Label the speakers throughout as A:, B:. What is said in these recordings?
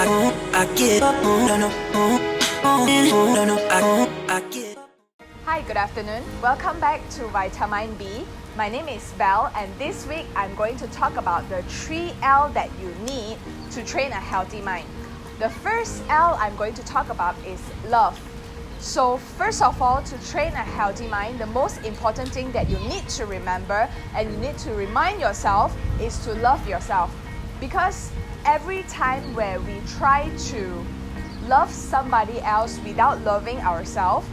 A: Hi, good afternoon. Welcome back to Vita-Mind-B. My name is Belle, and this week I'm going to talk about the 3L that you need to train a healthy mind. The first L I'm going to talk about is love. So first of all, to train a healthy mind, the most important thing that you need to remember and you need to remind yourself is to love yourself. Because every time where we try to love somebody else without loving ourselves,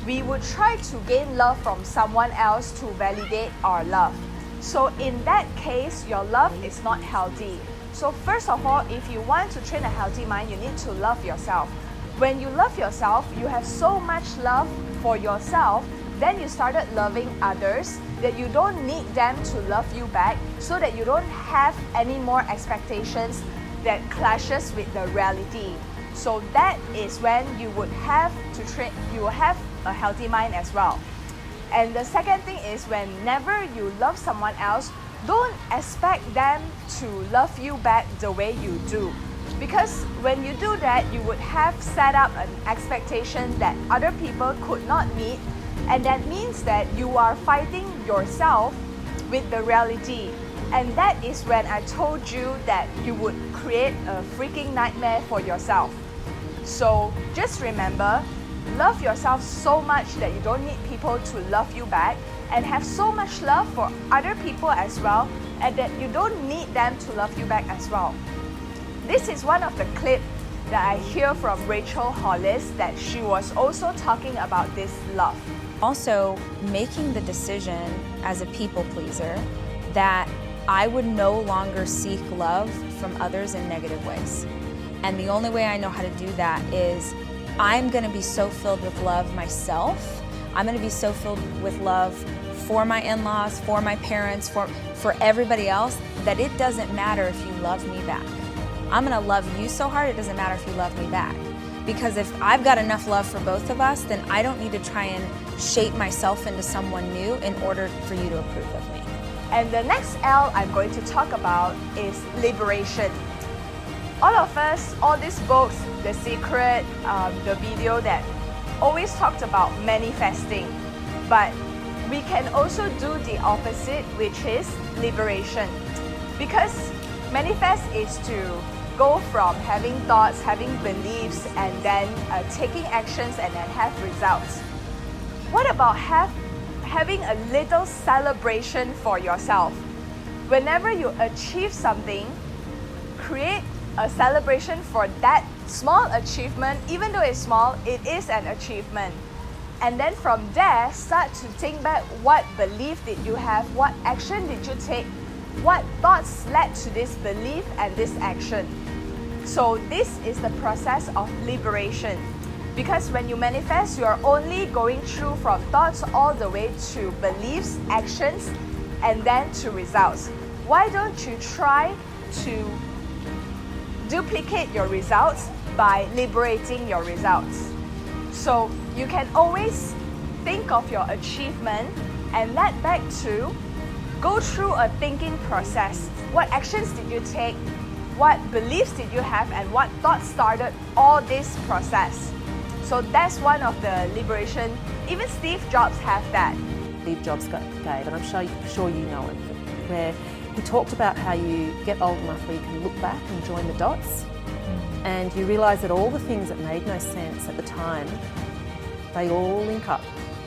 A: we would try to gain love from someone else to validate our love. So in that case, your love is not healthy. So first of all, if you want to train a healthy mind, you need to love yourself. When you love yourself, you have so much love for yourself, then you started loving others that you don't need them to love you back, so that you don't have any more expectations that clashes with the reality. So that is when you would have to train, you will have a healthy mind as well. And the second thing is, whenever you love someone else, don't expect them to love you back the way you do. Because when you do that, you would have set up an expectation that other people could not meet, and that means that you are fighting yourself with the reality. And that is when I told you that you would create a freaking nightmare for yourself. So just remember, love yourself so much that you don't need people to love you back, and have so much love for other people as well, and that you don't need them to love you back as well. This is one of the clips that I hear from Rachel Hollis, that she was also talking about this love.
B: Also, making the decision as a people pleaser that I would no longer seek love from others in negative ways. And the only way I know how to do that is I'm gonna be so filled with love myself. I'm gonna be so filled with love for my in-laws, for my parents, for everybody else, that it doesn't matter if you love me back. I'm gonna love you so hard, it doesn't matter if you love me back. Because if I've got enough love for both of us, then I don't need to try and shape myself into someone new in order for you to approve of me.
A: And the next L I'm going to talk about is liberation. All of us, all these books, The Secret, the video that always talked about manifesting. But we can also do the opposite, which is liberation. Because manifest is to go from having thoughts, having beliefs, and then taking actions and then have results. What about having a little celebration for yourself? Whenever you achieve something, create a celebration for that small achievement. Even though it's small, it is an achievement. And then from there, start to think back, what belief did you have, what action did you take, what thoughts led to this belief and this action. So this is the process of liberation. Because when you manifest, you are only going through from thoughts all the way to beliefs, actions, and then to results. Why don't you try to duplicate your results by liberating your results? So you can always think of your achievement and let back to go through a thinking process. What actions did you take? What beliefs did you have? And what thoughts started all this process? So that's one of the liberation. Even Steve Jobs have that.
C: Steve Jobs gave, and I'm sure you know it, where he talked about how you get old enough where you can look back and join the dots, and you realise that all the things that made no sense at the time, they all link up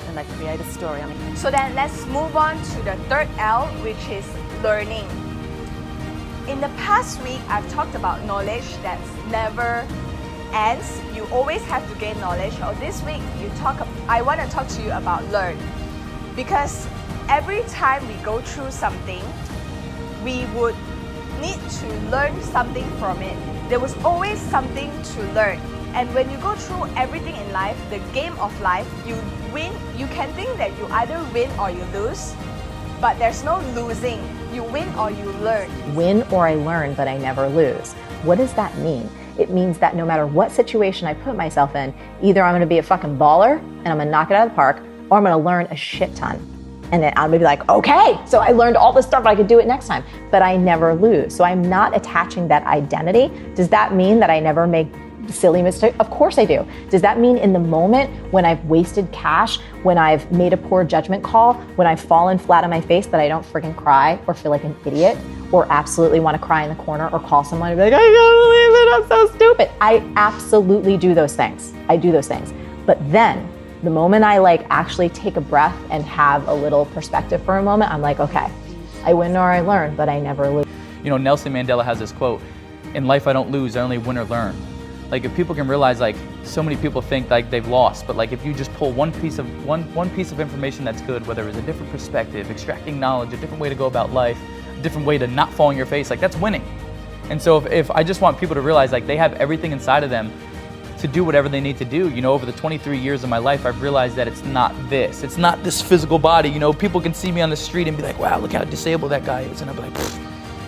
C: and they create a story.
A: So then let's move on to the third L, which is learning. In the past week, I've talked about knowledge that never ends. You always have to gain knowledge. Or this week, I want to talk to you about learn. Because every time we go through something, we would need to learn something from it. There was always something to learn. And when you go through everything in life, the game of life, you win. You can think that you either win or you lose, but there's no losing. You win or you learn.
D: Win or I learn, but I never lose. What does that mean? It means that no matter what situation I put myself in, either I'm going to be a fucking baller and I'm going to knock it out of the park, or I'm going to learn a shit ton. And then I'm gonna be like, okay, so I learned all this stuff, I could do it next time. But I never lose. So I'm not attaching that identity. Does that mean that I never make silly mistakes? Of course I do. Does that mean in the moment when I've wasted cash, when I've made a poor judgment call, when I've fallen flat on my face, that I don't freaking cry or feel like an idiot or absolutely want to cry in the corner or call someone and be like, I can't believe it, I'm so stupid. I absolutely do those things. I do those things. But then the moment I like actually take a breath and have a little perspective for a moment, I'm like, okay, I win or I learn, but I never lose.
E: You know, Nelson Mandela has this quote, in life I don't lose, I only win or learn. Like if people can realize, like so many people think like they've lost, but like if you just pull one piece of information that's good, whether it's a different perspective, extracting knowledge, a different way to go about life, a different way to not fall on your face, like that's winning. And so if I just want people to realize like they have everything inside of them to do whatever they need to do. You know, over the 23 years of my life, I've realized that it's not this. It's not this physical body. You know, people can see me on the street and be like, wow, look how disabled that guy is. And I'll be like,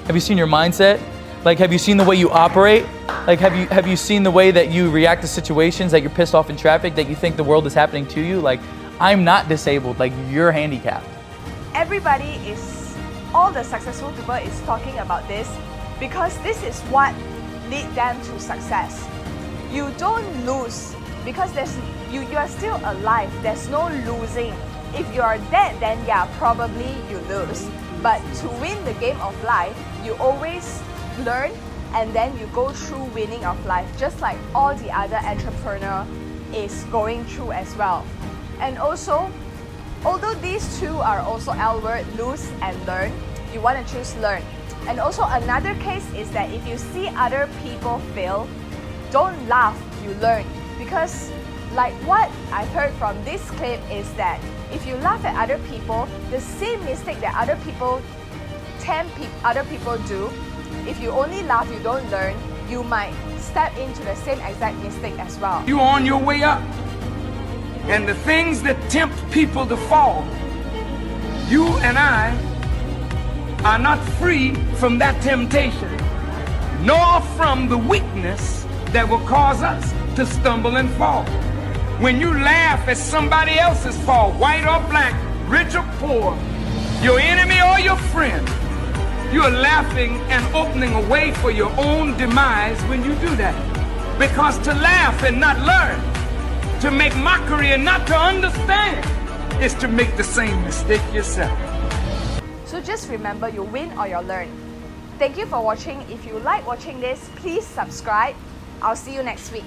E: have you seen your mindset? Like, have you seen the way you operate? Like, have you seen the way that you react to situations, that you're pissed off in traffic, that you think the world is happening to you? Like, I'm not disabled, like you're handicapped.
A: Everybody is, all the successful people is talking about this because this is what lead them to success. You don't lose because you are still alive. There's no losing. If you are dead, then yeah, probably you lose. But to win the game of life, you always learn and then you go through winning of life, just like all the other entrepreneur is going through as well. And also, although these two are also L word, lose and learn, you want to choose learn. And also another case is that if you see other people fail, don't laugh, you learn. Because like what I've heard from this clip is that if you laugh at other people, the same mistake that other people do, if you only laugh, you don't learn, you might step into the same exact mistake as well.
F: You're on your way up. And the things that tempt people to fall, you and I are not free from that temptation, nor from the weakness that will cause us to stumble and fall. When you laugh at somebody else's fall, white or black, rich or poor, your enemy or your friend, you are laughing and opening a way for your own demise when you do that. Because to laugh and not learn, to make mockery and not to understand, is to make the same mistake yourself.
A: So just remember, you win or you learn. Thank you for watching. If you like watching this, please subscribe. I'll see you next week.